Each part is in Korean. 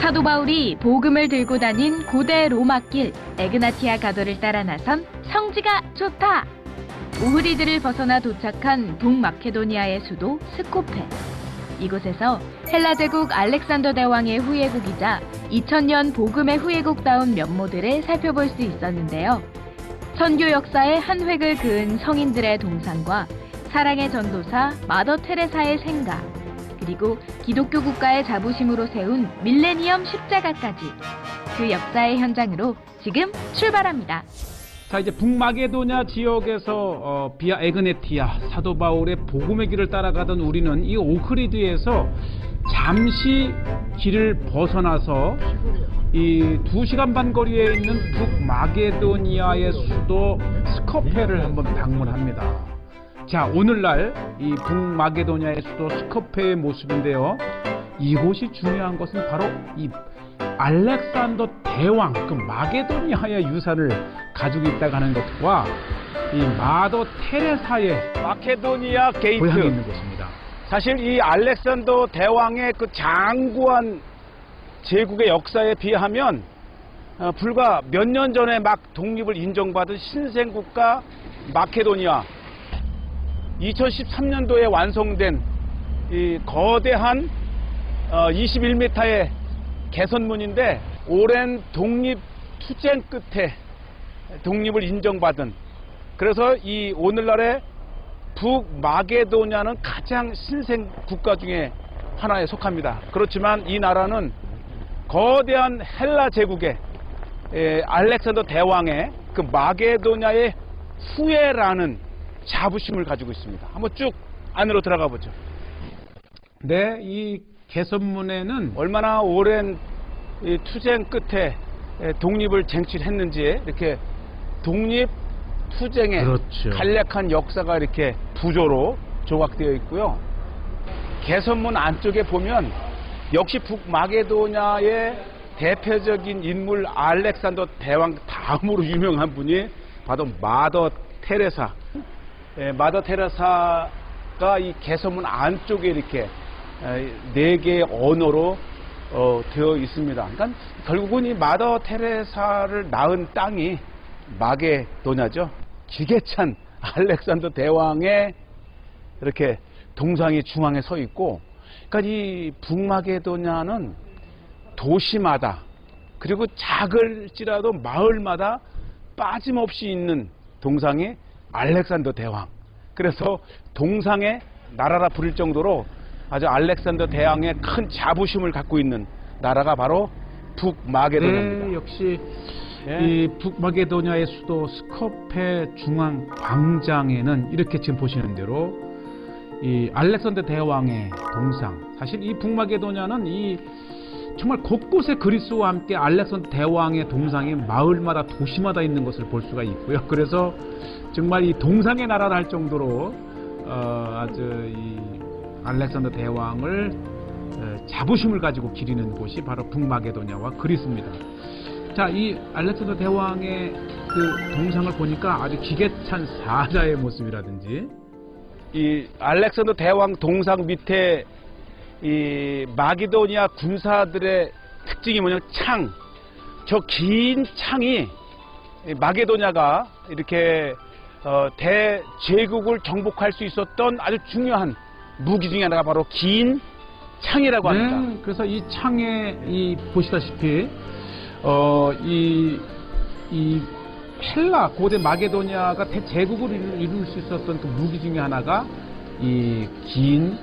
사도 바울이 복음을 들고 다닌 고대 로마길 에그나티아 가도를 따라 나선 성지가 좋다. 오흐리드를 벗어나 도착한 북마케도니아의 수도 스코페. 이곳에서 헬라 제국 알렉산더 대왕의 후예국이자 2000년 복음의 후예국다운 면모들을 살펴볼 수 있었는데요. 선교 역사의 한 획을 그은 성인들의 동상과 사랑의 전도사 마더 테레사의 생가, 그리고 기독교 국가의 자부심으로 세운 밀레니엄 십자가까지 그 역사의 현장으로 지금 출발합니다. 자, 이제 북마게도냐 지역에서 비아 에그네티아 사도 바울의 복음의 길을 따라가던 우리는 이 오흐리드에서 잠시 길을 벗어나서 이 2시간 반 거리에 있는 북마게도니아의 수도 스코페를 한번 방문합니다. 자, 오늘날 이 북마게도니아의 수도 스코페의 모습인데요. 이곳이 중요한 것은 바로 이 알렉산더 대왕, 그 마게도니아의 유산을 가지고 있다고 하는 것과 이 마더 테레사의 마케도니아 게이트, 고향이 있는 곳입니다. 사실 이 알렉산더 대왕의 그 장구한 제국의 역사에 비하면 불과 몇 년 전에 막 독립을 인정받은 신생국가 마케도니아, 2013년도에 완성된 이 거대한 21m의 개선문인데, 오랜 독립 투쟁 끝에 독립을 인정받은, 그래서 이 오늘날의 북마게도냐는 가장 신생 국가 중에 하나에 속합니다. 그렇지만 이 나라는 거대한 헬라 제국의 알렉산더 대왕의 그 마게도냐의 후예라는 자부심을 가지고 있습니다. 한번 쭉 안으로 들어가 보죠. 네, 이 개선문에는 얼마나 오랜 이 투쟁 끝에 독립을 쟁취했는지 이렇게 독립 투쟁의 그렇죠. 간략한 역사가 이렇게 부조로 조각되어 있고요. 개선문 안쪽에 보면 역시 북마게도냐의 대표적인 인물 알렉산더 대왕 다음으로 유명한 분이 바로 마더 테레사. 마더 테레사가 이 개선문 안쪽에 이렇게 4개의 언어로 되어 있습니다. 그러니까 결국은 이 마더 테레사를 낳은 땅이 마게도냐죠. 기계찬 알렉산더 대왕의 이렇게 동상이 중앙에 서 있고, 그러니까 이 북마게도냐는 도시마다, 그리고 작을지라도 마을마다 빠짐없이 있는 동상이 알렉산더 대왕. 그래서 동상의 나라라 부를 정도로 아주 알렉산더 대왕의 큰 자부심을 갖고 있는 나라가 바로 북마게도냐입니다. 네, 역시 이 북마게도냐의 수도 스코페 중앙 광장에는 이렇게 지금 보시는 대로 이 알렉산더 대왕의 동상, 사실 이 북마게도냐는 이 정말 곳곳에 그리스와 함께 알렉산더 대왕의 동상이 마을마다 도시마다 있는 것을 볼 수가 있고요. 그래서 정말 이 동상의 나라를 할 정도로 아주 이 알렉산더 대왕을 자부심을 가지고 기리는 곳이 바로 북마게도냐와 그리스입니다. 자, 이 알렉산더 대왕의 그 동상을 보니까 아주 기계찬 사자의 모습이라든지, 이 알렉산더 대왕 동상 밑에 이 마게도니아 군사들의 특징이 뭐냐면 창, 저 긴 창이 마게도냐가 이렇게 대제국을 정복할 수 있었던 아주 중요한 무기 중에 하나가 바로 긴 창이라고 합니다. 네, 그래서 이 창에 이 보시다시피 이 헬라 고대 마게도니아가 대제국을 이룰 수 있었던 그 무기 중에 하나가 이 긴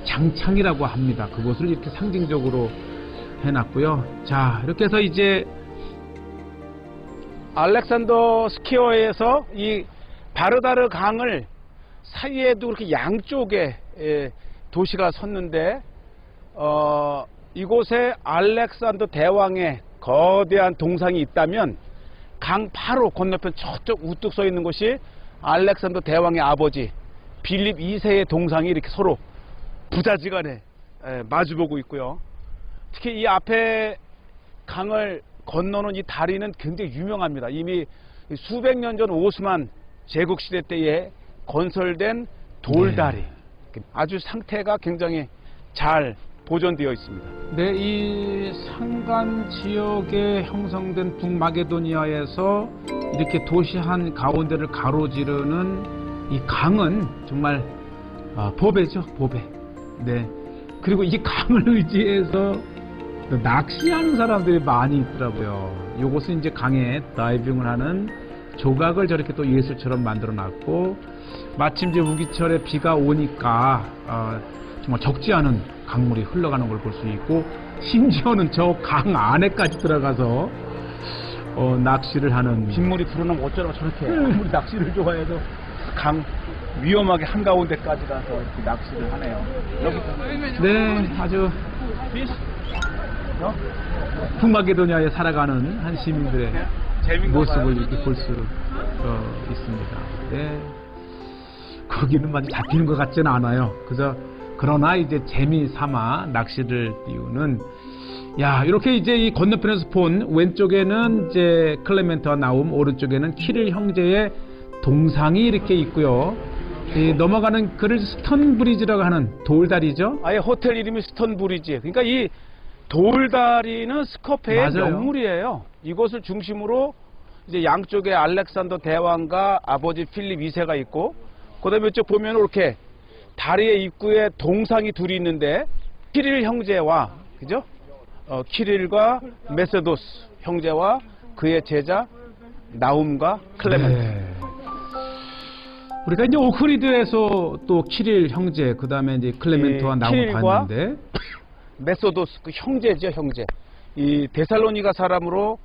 장창이라고 합니다. 그것을 이렇게 상징적으로 해놨고요. 자, 이렇게 해서 이제 알렉산더 스퀘어에서 이 바르다르 강을 사이에도 그렇게 양쪽에 도시가 섰는데, 이곳에 알렉산더 대왕의 거대한 동상이 있다면 강 바로 건너편 저쪽 우뚝 서 있는 곳이 알렉산더 대왕의 아버지 빌립 2세의 동상이 이렇게 서로 부자지간에 마주보고 있고요. 특히 이 앞에 강을 건너는 이 다리는 굉장히 유명합니다. 이미 수백 년 전 오스만 제국 시대 때에 건설된 돌다리. 네. 아주 상태가 굉장히 잘 보존되어 있습니다. 네, 이 중간 지역에 형성된 북마게도니아에서 이렇게 도시 한 가운데를 가로지르는 이 강은 정말 보배죠, 보배. 네. 그리고 이 강을 의지해서 낚시하는 사람들이 많이 있더라고요. 요것은 이제 강에 다이빙을 하는 조각을 저렇게 또 예술처럼 만들어 놨고, 마침 이제 우기철에 비가 오니까 정말 적지 않은 강물이 흘러가는 걸 볼 수 있고, 심지어는 저 강 안에까지 들어가서 낚시를 하는. 빗물이 불어나면 어쩌라고 저렇게 아무리 낚시를 좋아해도 강 위험하게 한가운데까지 가서 이렇게 낚시를 하네요. 여기 네, 아주 북마게도니아에 살아가는 한 시민들의 모습을 이렇게 볼 수 있습니다. 네. 거기는 많이 잡히는 것 같지는 않아요. 그러나 이제 재미 삼아 낚시를 띄우는, 야, 이렇게 이제 이 건너편에서 본 왼쪽에는 이제 클레멘트와 나움, 오른쪽에는 키릴 형제의 동상이 이렇게 있고요. 이 넘어가는 그를 스턴브리지라고 하는 돌다리죠. 아예 호텔 이름이 스턴브리지. 그러니까 이 돌다리는 스코페의 맞아요. 명물이에요. 이곳을 중심으로 이제 양쪽에 알렉산더 대왕과 아버지 필립 2세가 있고, 그다음에 이쪽 보면 이렇게 다리의 입구에 동상이 둘이 있는데, 키릴 형제와, 그죠? 키릴과 메세도스 형제와 그의 제자 나움과 클레멘트. 네. 우리가 이제 오크리드에서 또 키릴 형제, 그 다음에 이제 클레멘트와 나움 키릴과 봤는데, 메소도스 그 형제죠, 형제. 이 데살로니가 사람으로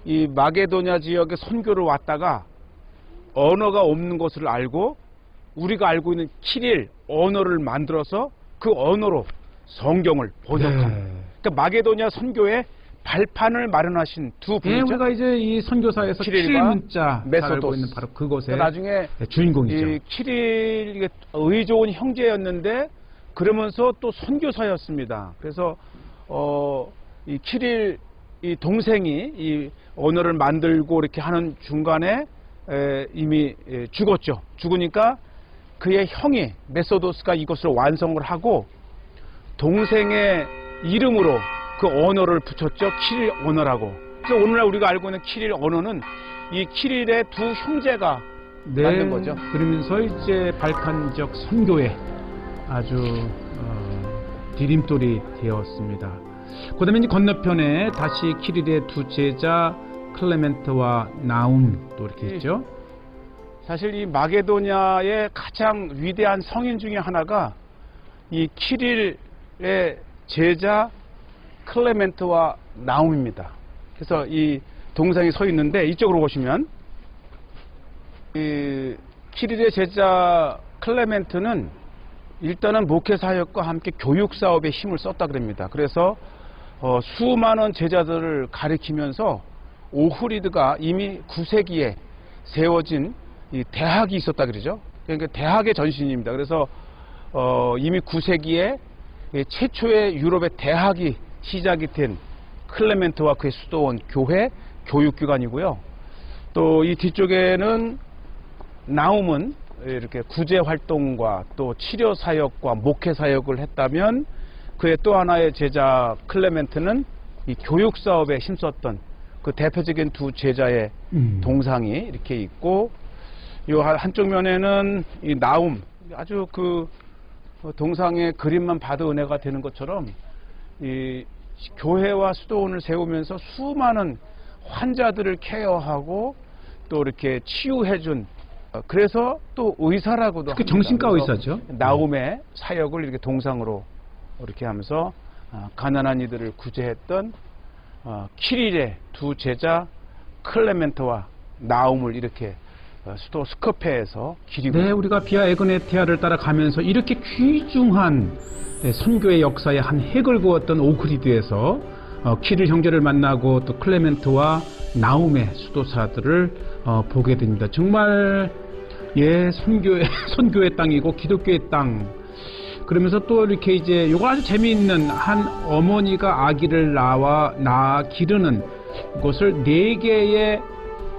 이 마게도냐 지역에 선교를 왔다가 언어가 없는 것을 알고, 우리가 알고 있는 키릴 언어를 만들어서 그 언어로 성경을 번역한. 네. 그러니까 마게도냐 선교의 발판을 마련하신 두 예, 분이죠. 우리가 이제 이 선교사에서 키릴 키릴과 문자 잘 알고 메소도스. 있는 바로 그곳의 그러니까 나중에 주인공이죠. 이 키릴 이게 의 좋은 형제였는데 그러면서 또 선교사였습니다. 그래서 이 키릴 이 동생이 이 언어를 만들고 이렇게 하는 중간에 이미 죽었죠. 죽으니까 그의 형이 메소도스가 이것을 완성을 하고 동생의 이름으로 그 언어를 붙였죠. 키릴 언어라고. 그래서 오늘날 우리가 알고 있는 키릴 언어는 이 키릴의 두 형제가 만든 거죠. 그러면서 이제 발칸적 선교에 아주 디딤돌이 되었습니다. 그 다음에 이제 건너편에 다시 키릴의 두 제자 클레멘트와 나움 또 이렇게 있죠. 사실 이 마게도냐의 가장 위대한 성인 중에 하나가 이 키릴의 제자 클레멘트와 나움입니다. 그래서 이 동상이 서 있는데 이쪽으로 보시면 이 키릴의 제자 클레멘트는 일단은 목회 사역과 함께 교육 사업에 힘을 썼다 그럽니다. 그래서 수많은 제자들을 가리키면서 오흐리드가 이미 9세기에 세워진 이 대학이 있었다 그러죠. 그러니까 대학의 전신입니다. 그래서 이미 9세기에 최초의 유럽의 대학이 시작이 된 클레멘트와 그의 수도원 교회 교육기관이고요. 또 이 뒤쪽에는 나움은 이렇게 구제 활동과 또 치료 사역과 목회 사역을 했다면 그의 또 하나의 제자 클레멘트는 이 교육 사업에 힘썼던 그 대표적인 두 제자의 동상이 이렇게 있고, 요 한쪽 면에는 이 나움, 아주 그 동상의 그림만 봐도 은혜가 되는 것처럼 이 교회와 수도원을 세우면서 수많은 환자들을 케어하고 또 이렇게 치유해준, 그래서 또 의사라고도 그 정신과 합니다. 의사죠. 나움의 사역을 이렇게 동상으로 이렇게 하면서 가난한 이들을 구제했던 키릴의 두 제자 클레멘트와 나움을 이렇게 수도 스코페에서 기리고. 네, 우리가 비아 에그네티아를 따라가면서 이렇게 귀중한 선교의 역사에 한 획을 그었던 오크리드에서 키릴 형제를 만나고 또 클레멘트와 나움의 수도사들을 보게 됩니다. 정말 선교의 땅이고 기독교의 땅. 그러면서 또 이렇게 이제 요거 아주 재미있는 한 어머니가 아기를 낳아 기르는 것을 4개의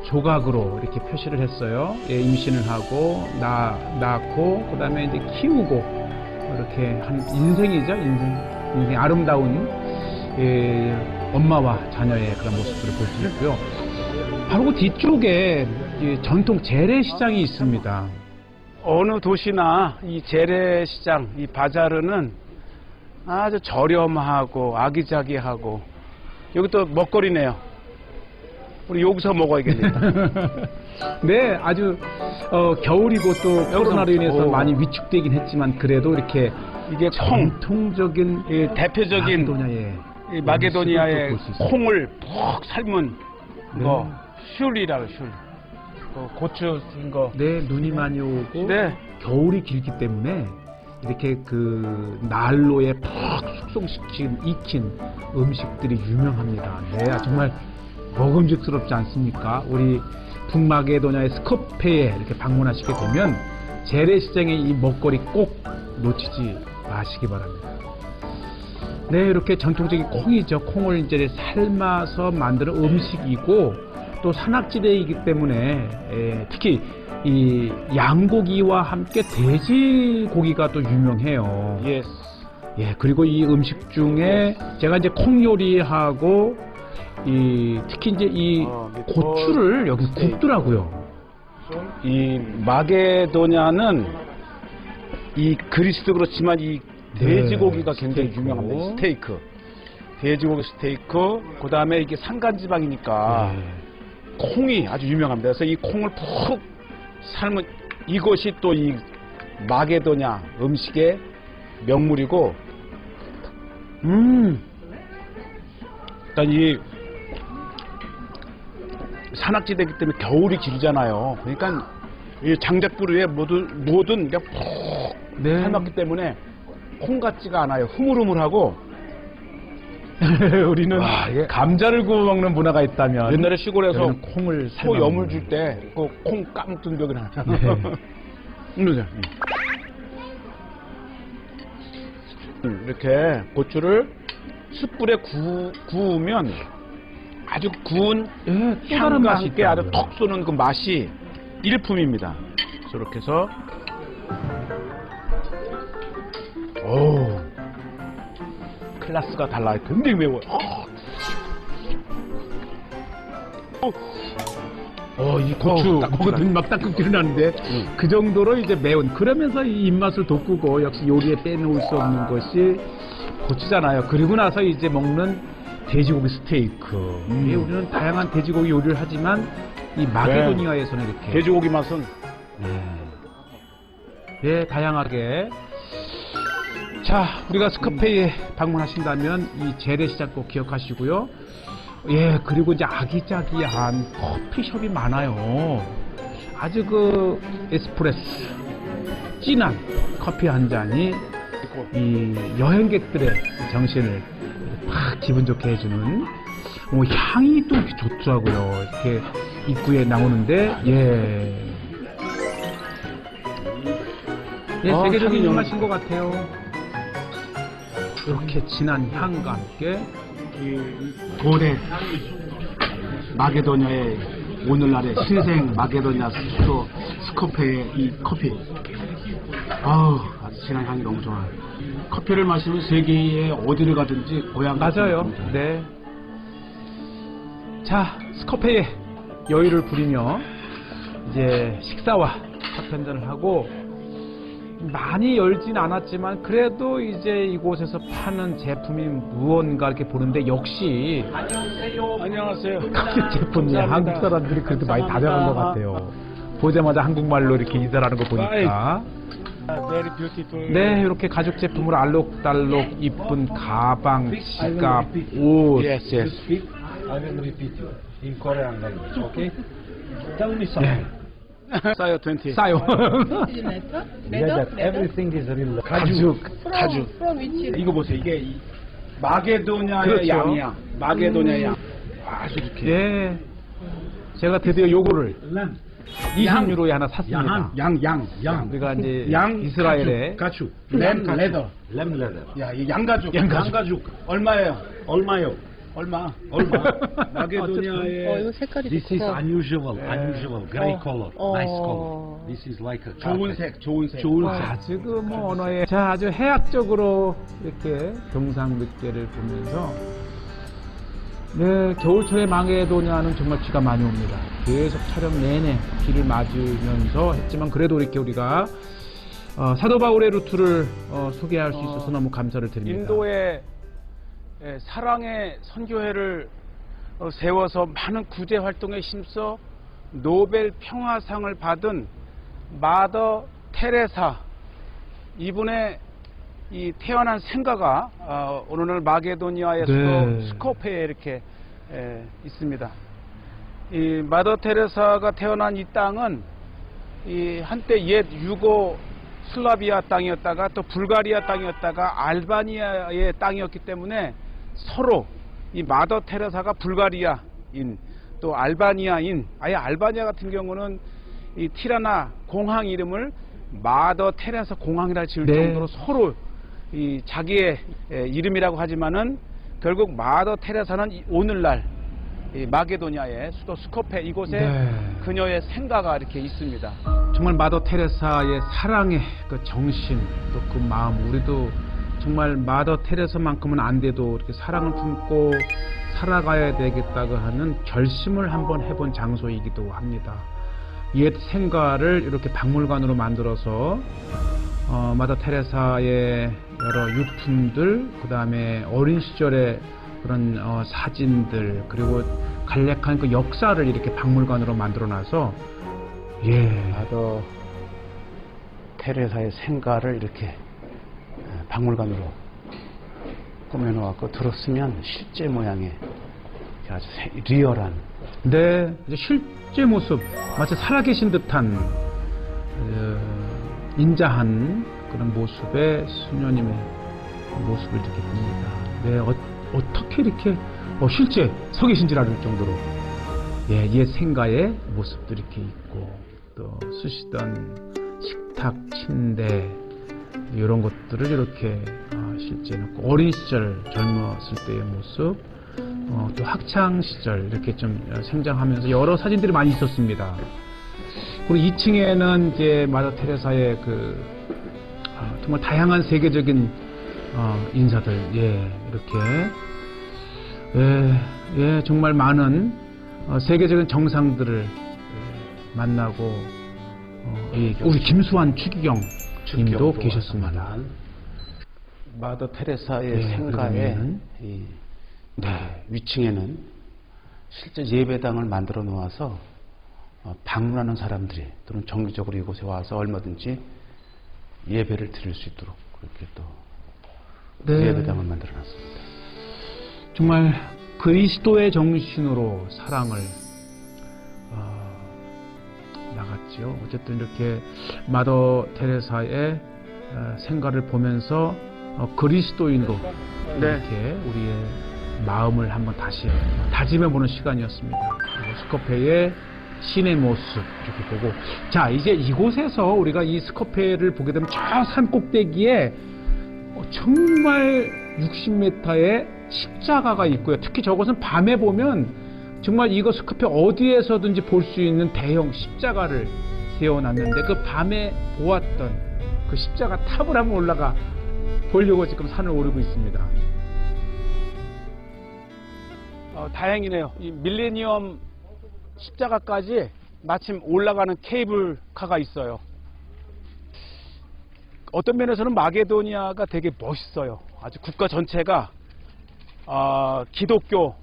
조각으로 이렇게 표시를 했어요. 임신을 하고 낳고 그다음에 이제 키우고 이렇게 한 인생이죠. 인생 아름다운 엄마와 자녀의 그런 모습들을 볼 수 있고요. 바로 그 뒤쪽에 이 전통 재래시장이 있습니다. 어느 도시나 이 재래시장, 이 바자르는 아주 저렴하고 아기자기하고 여기 또 먹거리네요. 우리 여기서 먹어야겠네요. 네, 아주 겨울이고 또 코로나로 인해서 오. 많이 위축되긴 했지만 그래도 이렇게 이게 콩, 전통적인 이 대표적인 마게도냐의 이 마게도니아의 음식을 또볼수 있어요. 콩을 푹 삶은 네. 거 슐이라고 슐. 고추 쓴 거. 네, 눈이 많이 오고 네. 겨울이 길기 때문에 이렇게 그 난로에 푹 숙성시킨 익힌 음식들이 유명합니다. 네, 정말 먹음직스럽지 않습니까? 우리 북마게도냐의 스코페에 이렇게 방문하시게 되면 재래시장의 이 먹거리 꼭 놓치지 마시기 바랍니다. 네, 이렇게 전통적인 콩이죠. 콩을 이제 삶아서 만드는 음식이고 또 산악지대이기 때문에 특히 이 양고기와 함께 돼지고기가 또 유명해요. 예스. 예, 그리고 이 음식 중에 제가 이제 콩 요리하고 이 특히 이제 이 고추를 여기 굽더라고요. 이 마게도냐는 이 그리스도 그렇지만 이 돼지고기가 네, 굉장히 스테이크. 유명합니다. 스테이크. 돼지고기 스테이크. 그 다음에 이게 산간지방이니까 콩이 아주 유명합니다. 그래서 이 콩을 푹 삶은 이것이 또 이 마게도냐 음식의 명물이고, 일단 이 산악지대이기 때문에 겨울이 길잖아요. 그러니까 이 장작불 위에 뭐든 그냥 푹 네. 삶았기 때문에 콩 같지가 않아요. 흐물흐물하고. 우리는 와, 이게 감자를 구워 먹는 문화가 있다면 옛날에 시골에서 여기는 콩을 소 염을 줄 때 그 콩 깡뚱 벽이 나잖아. 네. 이렇게 고추를 숯불에 구우면 아주 구운 예, 또 다른 향과 맛이 함께 아주 있다고요. 톡 쏘는 그 맛이 일품입니다. 저렇게 해서 오, 클래스가 달라요. 굉장히 매워요. 이 고추 고추가. 먹으면 막 따끔기를 나는데 그 정도로 이제 매운 그러면서 이 입맛을 돋구고 역시 요리에 빼놓을 수 없는 것이 고추잖아요. 그리고 나서 이제 먹는 돼지고기 스테이크. 예, 우리는 다양한 돼지고기 요리를 하지만 이 마게도니아에서는 이렇게 돼지고기 맛은 예, 다양하게. 자, 우리가 스코페이에 방문하신다면 이 재래시장 꼭 기억하시고요. 예, 그리고 이제 아기자기한 커피숍이 많아요. 아주 그 에스프레소, 진한 커피 한 잔이 이 여행객들의 정신을 팍 기분 좋게 해주는 향이 또 이렇게 좋더라고요. 이렇게 입구에 나오는데, 예. 예, 세계적인 입맛인 것 같아요. 이렇게 진한 향과 함께 이 고대 마게도냐의 오늘날의 신생 마게도냐 수도 스코페의 이 커피. 아우, 아주 진한 향이 너무 좋아요. 커피를 마시면 세계에 어디를 가든지 고향 맞아요. 네. 자, 스코페에 여유를 부리며 이제 식사와 첫 편전을 하고 많이 열진 않았지만 그래도 이제 이곳에서 파는 제품이 무언가 이렇게 보는데 역시 안녕하세요. 그 제품이 한국 사람들이 그래도 많이 다정한 것 같아요. 보자마자 한국말로 이렇게 인사를 하는 거 보니까. Very beautiful. 네, 이렇게 가죽 제품으로 알록달록 이쁜 가방, 지갑, 옷. Yes, yes. Speak, I will repeat you in Korean language, okay? Tell me something. 싸요 20. 싸요. Yeah, that everything is real. 가죽. 가죽. 이거 보세요. 이게 이 마게도냐의 그렇죠. 양이야. 마게도냐 양. 아주 이렇게. 예. 제가 드디어 요거를 Lamb. 20유로에 하나 샀습니다. 양. 우리가 이제 양 이스라엘의 가죽. 램 레더. Lamb leather. 야, 이 양가죽. 양가죽. 얼마예요? 얼마요? 얼마? 마게도냐의 이거 색깔이 This is 좋다. unusual, gray color, nice color. This is like a 좋은 carpet. 색, 좋은 색. 아주 그 뭐 언어에 자 아주 해학적으로 이렇게 경상 늑대를 보면서 네, 겨울철에 마게도냐는 정말 비가 많이 옵니다. 계속 촬영 내내 비를 맞으면서 했지만 그래도 이렇게 우리가 사도 바울의 루트를 소개할 수 있어서 너무 감사를 드립니다. 인도의 사랑의 선교회를 세워서 많은 구제 활동에 힘써 노벨 평화상을 받은 마더 테레사, 이분의 이 태어난 생가가 오늘날 마게도니아의 수도 네. 스코페에 이렇게 있습니다. 이 마더 테레사가 태어난 이 땅은 이 한때 옛 유고슬라비아 땅이었다가 또 불가리아 땅이었다가 알바니아의 땅이었기 때문에 서로 이 마더 테레사가 불가리아인 또 알바니아인, 아예 알바니아 같은 경우는 이 티라나 공항 이름을 마더 테레사 공항이라 지을 네. 정도로 서로 이 자기의 이름이라고 하지만은 결국 마더 테레사는 오늘날 이 마게도니아의 수도 스코페 이곳에 네. 그녀의 생가가 이렇게 있습니다. 정말 마더 테레사의 사랑의 그 정신, 또 그 마음, 우리도 정말 마더 테레사만큼은 안 돼도 이렇게 사랑을 품고 살아가야 되겠다고 하는 결심을 한번 해본 장소이기도 합니다. 옛 생가를 이렇게 박물관으로 만들어서 마더 테레사의 여러 유품들, 그 다음에 어린 시절의 그런 사진들, 그리고 간략한 그 역사를 이렇게 박물관으로 만들어놔서 마더 테레사의 생가를 이렇게 박물관으로 꾸며놓았고 들었으면 실제 모양의 아주 리얼한 네, 이제 실제 모습, 마치 살아계신 듯한 인자한 그런 모습의 수녀님의 모습을 이렇게 봅니다. 네, 어떻게 이렇게 실제 서 계신지 알 정도로 옛 생가의 모습도 이렇게 있고, 또 쓰시던 식탁, 침대 이런 것들을 이렇게 실제 놓고, 어린 시절 젊었을 때의 모습, 또 학창 시절 이렇게 좀 생장하면서 여러 사진들이 많이 있었습니다. 그리고 2층에는 이제 마더 테레사의 그 정말 다양한 세계적인 인사들, 이렇게 정말 많은 세계적인 정상들을 만나고 우리 김수환 추기경 님도 계셨습니다. 마더 테레사의 네, 생가의 그러면은, 이 위층에는 실제 예배당을 만들어 놓아서 방문하는 사람들이 또는 정기적으로 이곳에 와서 얼마든지 예배를 드릴 수 있도록 그렇게 또 예배당을 만들어 놨습니다. 정말 그리스도의 정신으로 사랑을 나갔지요. 어쨌든 이렇게 마더 테레사의 생가를 보면서 그리스도인으로 이렇게 우리의 마음을 한번 다시 다짐해보는 시간이었습니다. 그리고 스코페의 신의 모습 이렇게 보고, 자, 이제 이곳에서 우리가 이 스코페를 보게 되면 저 산 꼭대기에 정말 60m의 십자가가 있고요. 특히 저것은 밤에 보면 정말 이거 스코페 어디에서든지 볼 수 있는 대형 십자가를 세워놨는데, 그 밤에 보았던 그 십자가 탑을 한번 올라가 보려고 지금 산을 오르고 있습니다. 다행이네요. 이 밀레니엄 십자가까지 마침 올라가는 케이블카가 있어요. 어떤 면에서는 마게도니아가 되게 멋있어요. 아주 국가 전체가 기독교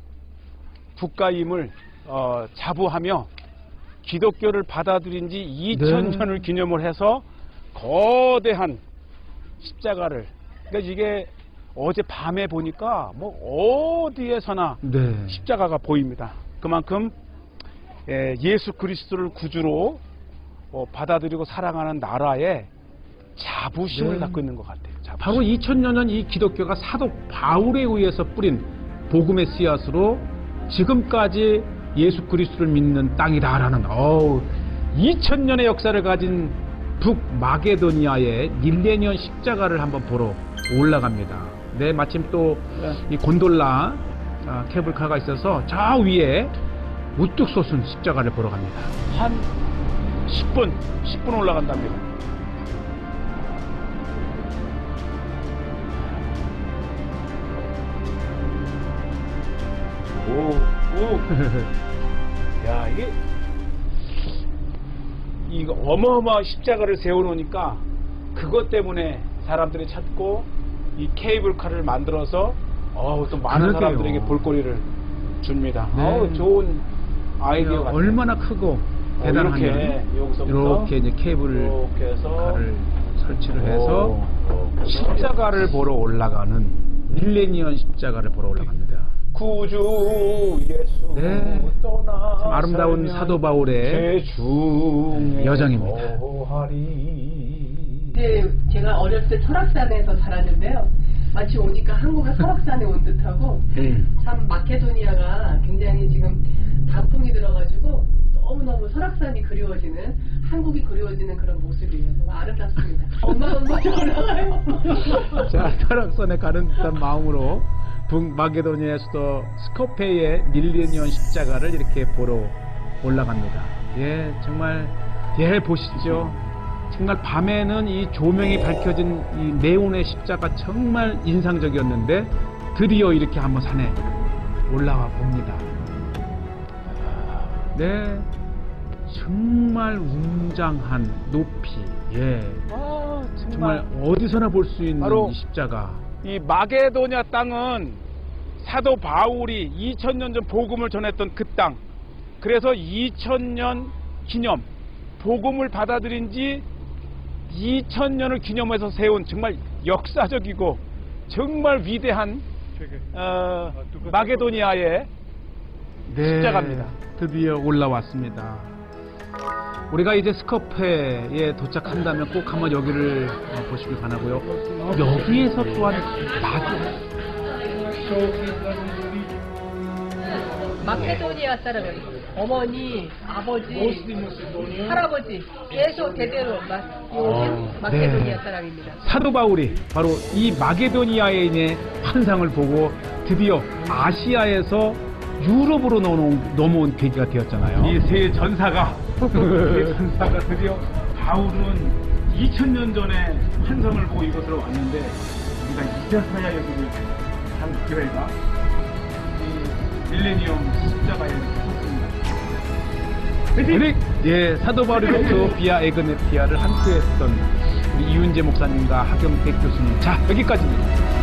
국가임을 자부하며 기독교를 받아들인 지 2000년을 기념을 해서 거대한 십자가를, 그러니까 이게 어제 밤에 보니까 뭐 어디에서나 십자가가 보입니다. 그만큼 예수 그리스도를 구주로 받아들이고 사랑하는 나라에 자부심을 갖고 있는 것 같아요. 자부심. 바로 2000여 년 이 기독교가 사도 바울에 의해서 뿌린 복음의 씨앗으로 지금까지 예수 그리스도를 믿는 땅이다라는 2000년의 역사를 가진 북마게도니아의 밀레니엄 십자가를 한번 보러 올라갑니다. 네, 마침 또 이 곤돌라 케이블카가 있어서 저 위에 우뚝 솟은 십자가를 보러 갑니다. 한 10분 올라간답니다. 야, 이거 어마어마한 십자가를 세워놓으니까 그것 때문에 사람들이 찾고 이 케이블카를 만들어서 또 많은 그러게요. 사람들에게 볼거리를 줍니다. 네. 좋은 아이디어 같아요. 얼마나 크고 대단한 이렇게 여기서부터 이렇게 이제 케이블 이렇게 해서 카를 설치를 해서 이렇게 해서 십자가를 보러 올라가는 밀레니엄 십자가를 보러 올라갑니다. 구주 예수 네. 떠나 참 아름다운 사도 바울의 여정입니다. 네, 제가 어렸을 때 설악산에서 자랐는데요. 마치 오니까 한국의 설악산에 온 듯하고 참 마케도니아가 굉장히 지금 단풍이 들어가지고 너무너무 설악산이 그리워지는, 한국이 그리워지는 그런 모습이에요. 정말 아름답습니다. 엄마가 올라가요. 자, 설악산에 가는 듯한 마음으로 북마게도니아 수도 스코페의 밀레니엄 십자가를 이렇게 보러 올라갑니다. 예, 정말 보시죠. 정말 밤에는 이 조명이 밝혀진 이 네온의 십자가 정말 인상적이었는데 드디어 이렇게 한번 산에 올라와 봅니다. 네, 정말 웅장한 높이, 정말 어디서나 볼 수 있는 바로 이 십자가. 이 마게도냐 땅은 사도 바울이 2000년 전 복음을 전했던 그 땅. 그래서 2000년 기념, 복음을 받아들인 지 2000년을 기념해서 세운 정말 역사적이고 정말 위대한 마게도니아의 십자가입니다. 드디어 올라왔습니다. 우리가 이제 스코페에 도착한다면 꼭 한번 여기를 보시길 바라고요. 여기에서 또한 마케도니아 사람이 어머니, 아버지, 할아버지 계속 대대로 마케도니아 사람입니다. 사도 바울이 바로 이 마게도니아에 있는 환상을 보고 드디어 아시아에서 유럽으로 넘어온 계기가 되었잖아요. 이 세 전사가 드디어 바울은 2000년 전에 환상을 보고 이곳으로 왔는데 우리가 이제서야 여기를 한 교회가 이 밀레니엄 십자가에 섰습니다. 사도 바울이 에티오피아 에그네티아를 함께했던 우리 이윤재 목사님과 하경택 교수님. 자, 여기까지입니다.